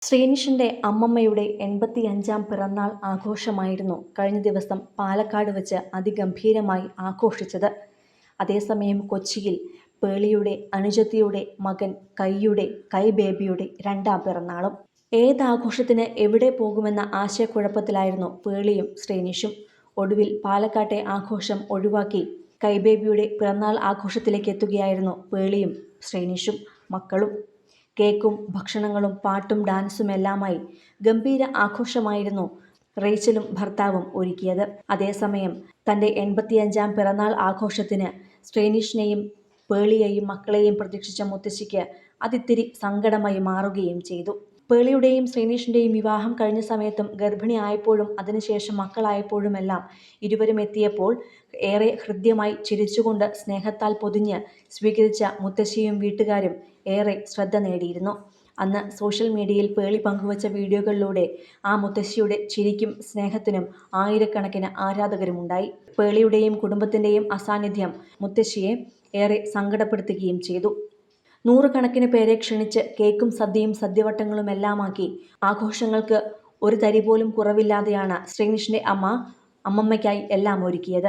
ശ്രീനിഷിന്റെ അമ്മമ്മയുടെ 85-ാം പിറന്നാൾ ആഘോഷമായിരുന്നു കഴിഞ്ഞ ദിവസം പാലക്കാട് വെച്ച് അതിഗംഭീരമായി ആഘോഷിച്ചത്. അതേസമയം കൊച്ചിയിൽ പേളിയുടെ അനുജത്തിയുടെ മകൻ കൈ ബേബിയുടെ 2-ാം പിറന്നാളും. ഏതാഘോഷത്തിന് എവിടെ പോകുമെന്ന ആശയക്കുഴപ്പത്തിലായിരുന്നു പേളിയും ശ്രീനിഷും. ഒടുവിൽ പാലക്കാട്ടെ ആഘോഷം ഒഴിവാക്കി കൈബേബിയുടെ പിറന്നാൾ ആഘോഷത്തിലേക്ക് എത്തുകയായിരുന്നു പേളിയും ശ്രീനിഷും മക്കളും. കേക്കും ഭക്ഷണങ്ങളും പാട്ടും ഡാൻസുമെല്ലാമായി ഗംഭീര ആഘോഷമായിരുന്നു റേച്ചലും ഭർത്താവും ഒരുക്കിയത്. അതേസമയം തൻ്റെ 85-ാം പിറന്നാൾ ആഘോഷത്തിന് ശ്രീനിഷിനെയും പേളിയെയും മക്കളെയും പ്രതീക്ഷിച്ച മുത്തശ്ശിക്ക് അതിത്തിരി സങ്കടമായി മാറുകയും ചെയ്തു. പേളിയുടെയും ശ്രീനിഷിൻ്റെയും വിവാഹം കഴിഞ്ഞ സമയത്തും ഗർഭിണി ആയപ്പോഴും അതിനുശേഷം മക്കളായപ്പോഴുമെല്ലാം ഇരുവരും എത്തിയപ്പോൾ ഏറെ ഹൃദ്യമായി ചിരിച്ചുകൊണ്ട് സ്നേഹത്താൽ പൊതിഞ്ഞ് സ്വീകരിച്ച മുത്തശ്ശിയും വീട്ടുകാരും ഏറെ ശ്രദ്ധ നേടിയിരുന്നു. അന്ന് സോഷ്യൽ മീഡിയയിൽ പേളി പങ്കുവച്ച വീഡിയോകളിലൂടെ ആ മുത്തശ്ശിയുടെ ചിരിക്കും സ്നേഹത്തിനും ആയിരക്കണക്കിന് ആരാധകരുമുണ്ടായി. പേളിയുടെയും കുടുംബത്തിൻ്റെയും അസാന്നിധ്യം മുത്തശ്ശിയെ ഏറെ സങ്കടപ്പെടുത്തുകയും ചെയ്തു. 100 കണക്കിന് പേരെ ക്ഷണിച്ച് കേക്കും സദ്യയും സദ്യവട്ടങ്ങളുമെല്ലാമാക്കി ആഘോഷങ്ങൾക്ക് ഒരു തരി പോലും കുറവില്ലാതെയാണ് ശ്രീനിഷിൻ്റെ അമ്മമ്മയ്ക്കായി എല്ലാം ഒരുക്കിയത്.